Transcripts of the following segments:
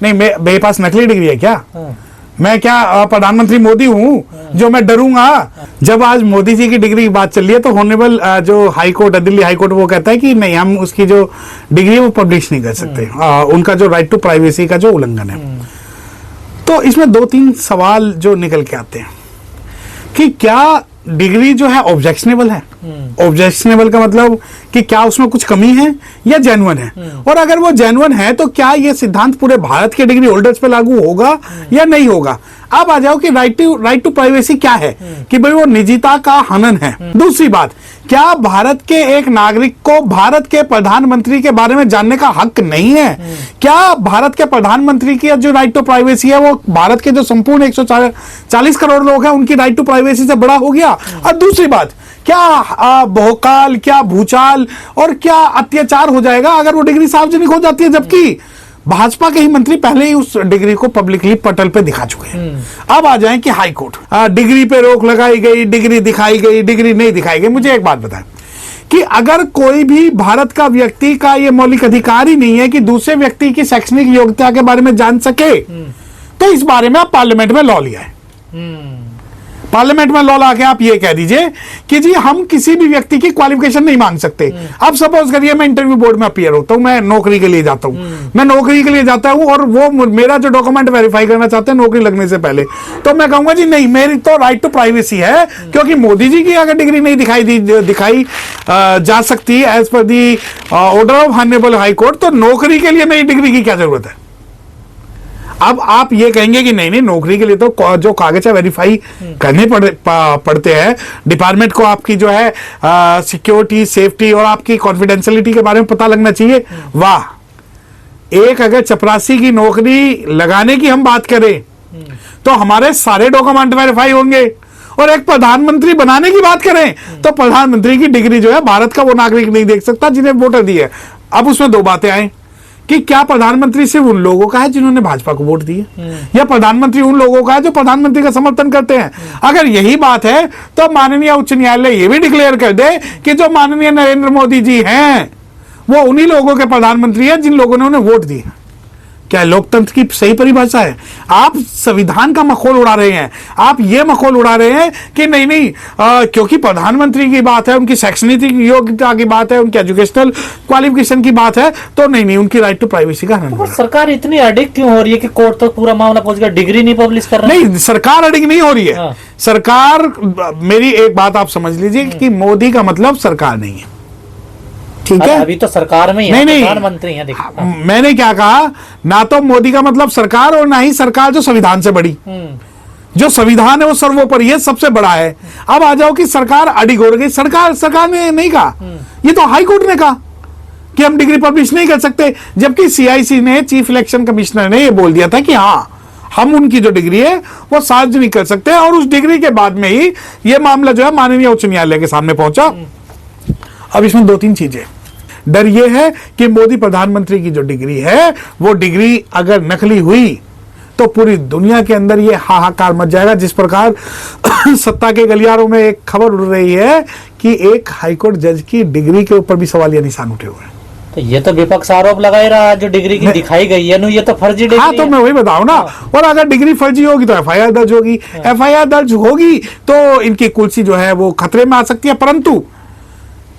नहीं, मेरे पास नकली डिग्री है क्या? मैं क्या प्रधानमंत्री मोदी हूँ जो मैं डरूंगा? जब आज मोदी जी की डिग्री की बात चल रही है तो होनेबल जो हाई कोर्ट है, दिल्ली हाई कोर्ट, वो कहता है कि नहीं, हम उसकी जो डिग्री है वो पब्लिश नहीं कर सकते। उनका जो राइट टू प्राइवेसी का जो उल्लंघन है। तो इसमें दो तीन सवाल जो निकल के आते हैं कि क्या डिग्री जो है ऑब्जेक्शनेबल है? ऑब्जेक्शनेबल का मतलब कि क्या उसमें कुछ कमी है या जेन्युइन है? और अगर वो जेन्युइन है तो क्या ये सिद्धांत पूरे भारत के डिग्री होल्डर्स पे लागू होगा या नहीं होगा? अब आ जाओ कि राइट टू प्राइवेसी क्या है, कि भाई वो निजता का हनन है। दूसरी बात, क्या भारत के एक नागरिक को भारत के प्रधानमंत्री के बारे में जानने का हक नहीं है? क्या भारत के प्रधानमंत्री की जो राइट टू प्राइवेसी है वो भारत के जो संपूर्ण 140 करोड़ लोग हैं उनकी राइट टू प्राइवेसी से बड़ा हो गया? और दूसरी बात, क्या भोकाल, क्या भूचाल और क्या अत्याचार हो जाएगा अगर वो डिग्री सार्वजनिक हो जाती है, जबकि भाजपा के ही मंत्री पहले ही उस डिग्री को पब्लिकली पटल पे दिखा चुके हैं। अब आ जाएं कि हाई कोर्ट, डिग्री पे रोक लगाई गई, डिग्री दिखाई गई, डिग्री नहीं दिखाई गई। मुझे एक बात बताएं कि अगर कोई भी भारत का व्यक्ति का ये मौलिक अधिकार ही नहीं है कि दूसरे व्यक्ति की शैक्षणिक योग्यता के बारे में जान सके, तो इस बारे में आप पार्लियामेंट में लॉ लिया है। पार्लियामेंट में लॉ लाके आप ये कह दीजिए कि जी हम किसी भी व्यक्ति की क्वालिफिकेशन नहीं मांग सकते। अब सपोज करिए मैं इंटरव्यू बोर्ड में अपीयर होता हूं, मैं नौकरी के लिए जाता हूं, मैं नौकरी के लिए जाता हूं और वो मेरा जो डॉक्यूमेंट वेरीफाई करना चाहते हैं नौकरी लगने से पहले, तो मैं कहूंगा जी नहीं, मेरी तो राइट टू प्राइवेसी है, क्योंकि मोदी जी की अगर डिग्री नहीं दिखाई जा सकती एज पर the order of honourable high court, तो नौकरी के लिए मेरी डिग्री की क्या जरूरत है? अब आप ये कहेंगे कि नहीं, नौकरी के लिए तो जो कागज है वेरीफाई करने पड़ते हैं, डिपार्टमेंट को आपकी जो है सिक्योरिटी, सेफ्टी और आपकी कॉन्फिडेंशियलिटी के बारे में पता लगना चाहिए। वाह, एक अगर चपरासी की नौकरी लगाने की हम बात करें तो हमारे सारे डॉक्यूमेंट वेरीफाई होंगे, और एक प्रधानमंत्री बनाने की बात करें तो प्रधानमंत्री की डिग्री जो है भारत का वो नागरिक नहीं देख सकता जिन्हें वोटर दी है। अब उसमें दो बातें आए कि क्या प्रधानमंत्री सिर्फ उन लोगों का है जिन्होंने भाजपा को वोट दिए, या प्रधानमंत्री उन लोगों का है जो प्रधानमंत्री का समर्थन करते हैं? अगर यही बात है तो माननीय उच्च न्यायालय ये भी डिक्लेयर कर दे कि जो माननीय नरेंद्र मोदी जी हैं वो उन्हीं लोगों के प्रधानमंत्री हैं जिन लोगों ने उन्हें वोट दिए। क्या लोकतंत्र की सही परिभाषा है? आप संविधान का मखौल उड़ा रहे हैं। आप ये मखौल उड़ा रहे हैं कि नहीं, क्योंकि प्रधानमंत्री की बात है, उनकी शैक्षणिक योग्यता की बात है, उनकी एजुकेशनल क्वालिफिकेशन की बात है, तो नहीं, उनकी राइट टू प्राइवेसी का हनन। तो सरकार इतनी अडिग क्यों हो रही है कि कोर्ट तक पूरा मामला पहुंच गया, डिग्री नहीं पब्लिश कर रहा है? नहीं, सरकार अडिग नहीं हो रही है। सरकार, मेरी एक बात आप समझ लीजिए कि मोदी का मतलब सरकार नहीं है, ठीक है? अभी तो सरकार में ही नहीं, प्रधानमंत्री हैं। देखो, मैंने क्या कहा, ना तो मोदी का मतलब सरकार और ना ही सरकार जो संविधान से बड़ी। जो संविधान है वो सर्वोपरि है, सबसे बड़ा है। अब आ जाओ कि सरकार अडिग हो गई। सरकार ने नहीं कहा, ये तो हाई कोर्ट ने कहा कि हम डिग्री पब्लिश नहीं कर सकते, जबकि सीआईसी ने, चीफ इलेक्शन कमिश्नर ने ये बोल दिया था कि हाँ, हम उनकी जो डिग्री है वो सार्वजनिक कर सकते हैं, और उस डिग्री के बाद में ही ये मामला जो है माननीय उच्च न्यायालय के सामने पहुंचा। अब इसमें दो तीन चीजें, डर यह है कि मोदी प्रधानमंत्री की जो डिग्री है वो डिग्री अगर नकली हुई तो पूरी दुनिया के अंदर ये हाहाकार मच जाएगा, जिस प्रकार सत्ता के गलियारों में एक खबर उड़ रही है कि एक हाईकोर्ट जज की डिग्री के ऊपर भी सवालिया निशान उठे हुए हैं। तो ये तो विपक्ष आरोप लगा ही रहा, जो डिग्री की दिखाई गई है ये तो फर्जी डिग्री। हाँ, तो मैं वही बताऊं ना। और अगर डिग्री फर्जी होगी तो एफआईआर दर्ज होगी, एफआईआर दर्ज होगी तो इनकी कुर्सी जो है वो खतरे में आ सकती है। परंतु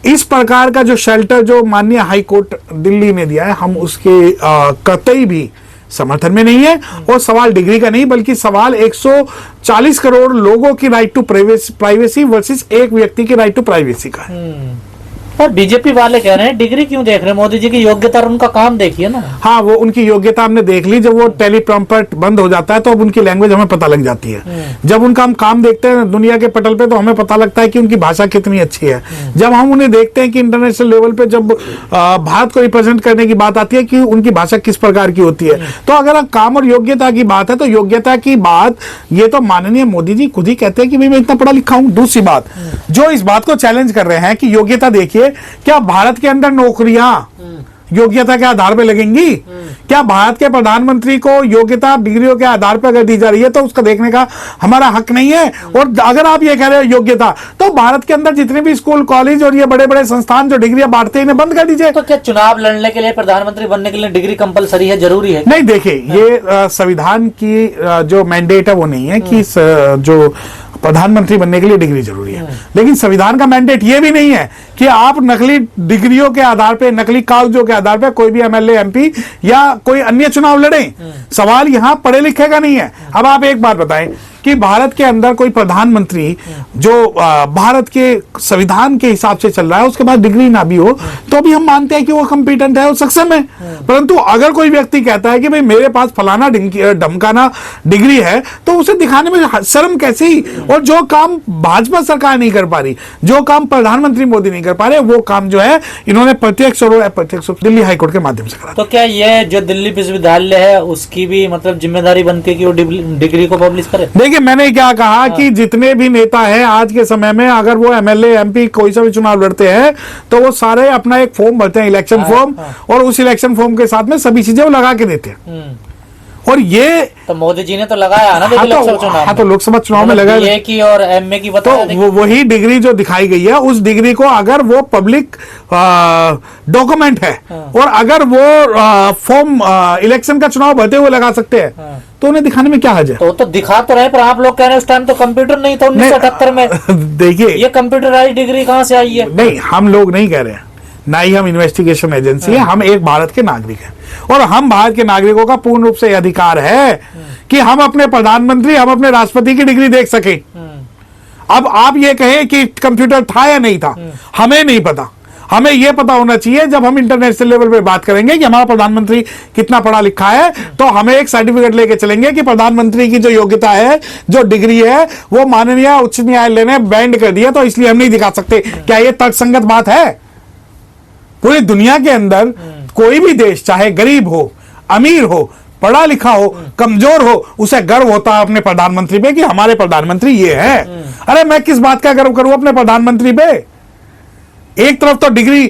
इस प्रकार का जो शेल्टर जो माननीय हाई कोर्ट दिल्ली ने दिया है, हम उसके कतई भी समर्थन में नहीं है। और सवाल डिग्री का नहीं, बल्कि सवाल 140 करोड़ लोगों की राइट टू प्राइवेसी वर्सेस एक व्यक्ति की राइट टू प्राइवेसी का है। और बीजेपी वाले कह रहे हैं डिग्री क्यों देख रहे हैं, मोदी जी की योग्यता और उनका काम देखिए ना। हाँ, वो उनकी योग्यता हमने देख ली। जब वो टेलीप्रॉम्प्टर बंद हो जाता है तो अब उनकी लैंग्वेज हमें पता लग जाती है। जब उनका हम काम देखते हैं दुनिया के पटल पे तो हमें पता लगता है कि उनकी भाषा कितनी अच्छी है। जब हम उन्हें देखते हैं कि इंटरनेशनल लेवल पे जब भारत को रिप्रेजेंट करने की बात आती है कि उनकी भाषा किस प्रकार की होती है। तो अगर काम और योग्यता की बात है तो योग्यता की बात ये तो माननीय मोदी जी खुद ही कहते हैं कि भाई मैं इतना पढ़ा लिखा हूं। दूसरी बात, जो इस बात को चैलेंज कर रहे हैं कि योग्यता देखिए, क्या भारत के अंदर नौकरियां योग्यता के आधार पे लगेंगी? क्या भारत के प्रधानमंत्री को योग्यता डिग्रियों के आधार पर अगर दी जा रही है तो उसका देखने का हमारा हक नहीं है? और अगर आप ये कह रहे हो योग्यता, तो भारत के अंदर जितने भी स्कूल, कॉलेज और ये बड़े बड़े संस्थान जो डिग्रियां बांटते हैं इन्हें बंद कर दीजिए। तो क्या चुनाव लड़ने के लिए, प्रधानमंत्री बनने के लिए डिग्री कंपलसरी है, जरूरी है? नहीं, देखिए, ये संविधान की जो मैंडेट है वो नहीं है कि जो प्रधानमंत्री बनने के लिए डिग्री जरूरी है। लेकिन संविधान का मैंडेट ये भी नहीं है कि आप नकली डिग्रियों के आधार पे, नकली कागजों के आधार पे कोई भी एमएलए, एमपी या कोई अन्य चुनाव लड़ें। सवाल यहां पढ़े लिखे का नहीं है। अब आप एक बात बताएं कि भारत के अंदर कोई प्रधानमंत्री जो भारत के संविधान के हिसाब से चल रहा है, उसके पास डिग्री ना भी हो तो भी हम मानते हैं कि वो कंपिटेंट है, वो सक्षम है। परंतु अगर कोई व्यक्ति कहता है कि भाई मेरे पास फलाना ढमकाना डिग्री है, तो उसे दिखाने में शर्म कैसे ही? और जो काम भाजपा सरकार नहीं कर पा रही, जो काम प्रधानमंत्री मोदी नहीं कर पा रहे, वो काम जो है इन्होंने प्रत्यक्ष और अप्रत्यक्ष दिल्ली हाईकोर्ट के माध्यम से करा। तो क्या ये जो दिल्ली विश्वविद्यालय है उसकी भी मतलब जिम्मेदारी बनती है कि वो डिग्री को पब्लिश करे? देखिए, मैंने क्या कहा कि जितने भी नेता हैं आज के समय में, अगर वो एमएलए, एमपी कोई सा भी चुनाव लड़ते हैं तो वो सारे अपना एक फॉर्म भरते हैं, इलेक्शन फॉर्म, और उस इलेक्शन फॉर्म के साथ में सभी चीजें वो लगा के देते हैं। और ये तो मोदी जी ने तो लगाया ना लोकसभा चुनाव। हाँ, तो लोकसभा चुनाव में लगा की और एमए की बताया। तो वही डिग्री जो दिखाई गई है, उस डिग्री को अगर वो पब्लिक डॉक्यूमेंट है और अगर वो फॉर्म इलेक्शन का चुनाव भरते हुए लगा सकते हैं, तो उन्हें दिखाने में क्या हर्ज है? तो दिखा तो रहे, पर आप लोग कह रहे हैं उस टाइम तो कंप्यूटर नहीं था 1978 में। देखिए, ये कंप्यूटराइज्ड डिग्री कहां से आई है? नहीं, हम लोग नहीं कह रहे हैं, ना ही हम इन्वेस्टिगेशन एजेंसी है। हम एक भारत के नागरिक हैं और हम भारत के नागरिकों का पूर्ण रूप से अधिकार है कि हम अपने प्रधानमंत्री, हम अपने राष्ट्रपति की डिग्री देख सके। अब आप ये कहें कि कंप्यूटर था या नहीं था, हमें नहीं पता। हमें यह पता होना चाहिए, जब हम इंटरनेशनल लेवल पे बात करेंगे कि हमारा प्रधानमंत्री कितना पढ़ा लिखा है, तो हमें एक सर्टिफिकेट लेके चलेंगे कि प्रधानमंत्री की जो योग्यता है, जो डिग्री है, वो माननीय उच्च न्यायालय ने बैंड कर दिया, तो इसलिए हम नहीं दिखा सकते। क्या यह तर्कसंगत बात है? पूरी दुनिया के अंदर कोई भी देश, चाहे गरीब हो, अमीर हो, पढ़ा लिखा हो, कमजोर हो, उसे गर्व होता है अपने प्रधानमंत्री पे कि हमारे प्रधानमंत्री ये है। अरे मैं किस बात का गर्व करूं अपने प्रधानमंत्री पे? एक तरफ तो डिग्री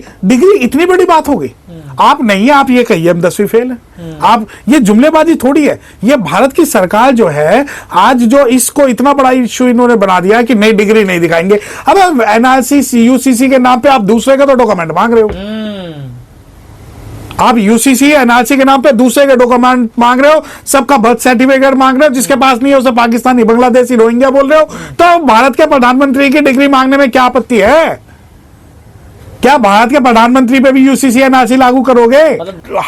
इतनी बड़ी बात हो गई। आप नहीं, आप ये कहिए हम 10वीं फेल है। आप ये जुमलेबाजी थोड़ी है, ये भारत की सरकार जो है आज जो इसको इतना बड़ा इश्यू इन्होंने बना दिया कि नई डिग्री नहीं दिखाएंगे। अब एनआरसी, यूसीसी के नाम पे आप दूसरे का तो डॉक्यूमेंट मांग रहे हो। आप यूसीसी, एनआरसी के नाम पे दूसरे के डॉक्यूमेंट मांग रहे हो, सबका बर्थ सर्टिफिकेट मांग रहे हो, जिसके पास नहीं है उसे पाकिस्तानी, बांग्लादेशी, रोहिंग्या बोल रहे हो। तो भारत के प्रधानमंत्री की डिग्री मांगने में क्या आपत्ति है? क्या भारत के प्रधानमंत्री पे भी यूसीसी, एनआरसी लागू करोगे?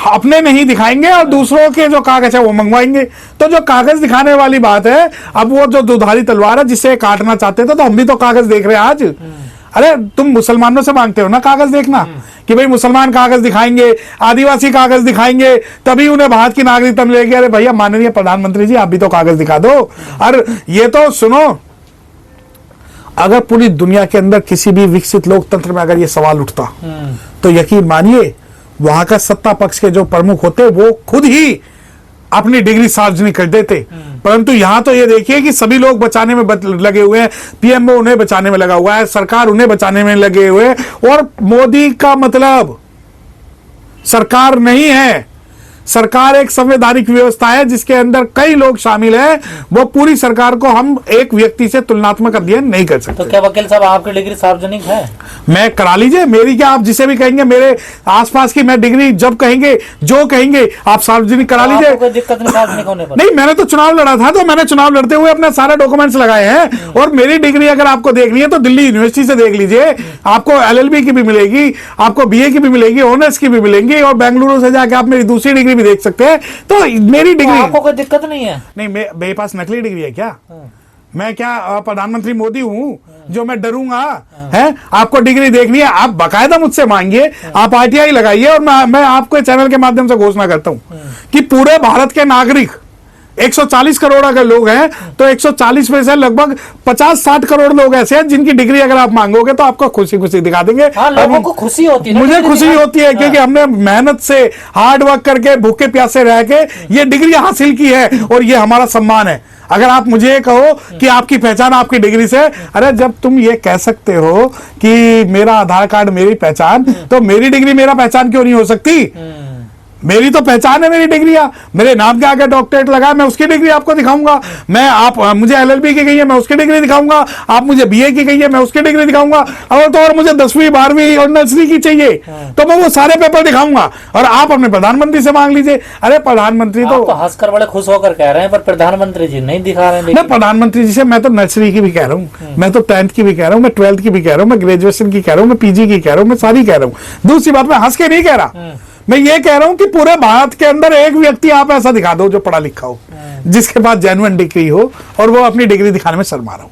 अपने नहीं दिखाएंगे और दूसरों के जो कागज है वो मंगवाएंगे। तो जो कागज दिखाने वाली बात है, अब वो जो दुधारी तलवार है जिससे काटना चाहते थे, तो हम भी तो कागज देख रहे हैं आज। अरे तुम मुसलमानों से मांगते हो ना कागज देखना, कि भाई मुसलमान कागज दिखाएंगे, आदिवासी कागज दिखाएंगे, तभी उन्हें भारत की नागरिकता मिलेगी। अरे भैया माननीय प्रधानमंत्री जी, आप भी तो कागज दिखा दो। और ये तो सुनो, अगर पूरी दुनिया के अंदर किसी भी विकसित लोकतंत्र में अगर ये सवाल उठता, तो यकीन मानिए वहां का सत्ता पक्ष के जो प्रमुख होते वो खुद ही अपनी डिग्री सार्वजनिक कर देते। परंतु यहां तो ये देखिए कि सभी लोग बचाने में लगे हुए हैं, पीएमओ उन्हें बचाने में लगा हुआ है, सरकार उन्हें बचाने में लगे हुए हैं। और मोदी का मतलब सरकार नहीं है, सरकार एक संवैधानिक व्यवस्था है जिसके अंदर कई लोग शामिल हैं। वो पूरी सरकार को हम एक व्यक्ति से तुलनात्मक अध्ययन नहीं कर सकते। तो क्या वकील साहब आपकी डिग्री सार्वजनिक है? मैं करा लीजिए, मेरी क्या, आप जिसे भी कहेंगे, मेरे आसपास की मैं डिग्री जब कहेंगे, जो कहेंगे आप सार्वजनिक करा लीजिए। कोई दिक्कत नहीं सार्वजनिक होने पर? नहीं, मैंने तो चुनाव लड़ा था, तो मैंने चुनाव लड़ते हुए अपने सारे डॉक्यूमेंट्स लगाए हैं। और मेरी डिग्री अगर आपको देखनी है तो दिल्ली यूनिवर्सिटी से देख लीजिए, आपको एलएलबी की भी मिलेगी, आपको बीए की भी मिलेगी, ऑनर्स की भी मिलेगी, और बेंगलुरु से जाके आप मेरी दूसरी डिग्री भी देख सकते हैं। तो मेरी डिग्री, आपको कोई दिक्कत नहीं है? नहीं, मेरे पास नकली डिग्री है क्या? मैं क्या प्रधानमंत्री मोदी हूं जो मैं डरूंगा? है आपको डिग्री देखनी है, आप बाकायदा मुझसे मांगिए, आप आरटीआई लगाइए, और मैं आपको चैनल के माध्यम से घोषणा करता हूं कि पूरे भारत के नागरिक 140 करोड़ अगर लोग हैं, तो 140 में से लगभग 50-60 करोड़ लोग ऐसे हैं जिनकी डिग्री अगर आप मांगोगे तो आपको खुशी खुशी दिखा देंगे। लोगों को खुशी होती है, मुझे खुशी होती है, क्योंकि हमने मेहनत से, हार्ड वर्क करके, भूखे प्यासे रह के ये डिग्री हासिल की है, और ये हमारा सम्मान है। अगर आप मुझे कहो कि आपकी पहचान आपकी डिग्री से, अरे जब तुम ये कह सकते हो कि मेरा आधार कार्ड मेरी पहचान, तो मेरी डिग्री मेरा पहचान क्यों नहीं हो सकती? मेरी तो पहचान है मेरी डिग्रियां, मेरे नाम के आगे डॉक्टरेट लगा, मैं उसकी डिग्री आपको दिखाऊंगा। मैं आप मुझे LLB की कहिए, मैं उसकी डिग्री दिखाऊंगा। आप मुझे BA की कहिए, मैं उसकी डिग्री दिखाऊंगा। और मुझे 10वीं 12वीं और नर्सरी की चाहिए तो मैं वो सारे पेपर दिखाऊंगा। और आप अपने प्रधानमंत्री से मांग लीजिए। अरे प्रधानमंत्री तो हंसकर बड़े खुश होकर कह रहे हैं, पर प्रधानमंत्री जी नहीं दिखा रहे हैं। मैं प्रधानमंत्री जी से, मैं तो नर्सरी की भी कह रहा हूँ, मैं तो 10th की भी कह रहा हूँ, मैं 12th की भी कह रहा हूँ, मैं ग्रेजुएशन की कह रहा हूँ, मैं PG की कह रहा हूँ, मैं सारी कह रहा हूँ। दूसरी बात, मैं हंस के नहीं कह रहा, मैं ये कह रहा हूं कि पूरे भारत के अंदर एक व्यक्ति आप ऐसा दिखा दो जो पढ़ा लिखा हो, जिसके पास जेन्युइन डिग्री हो और वो अपनी डिग्री दिखाने में शर्मा रहा हो।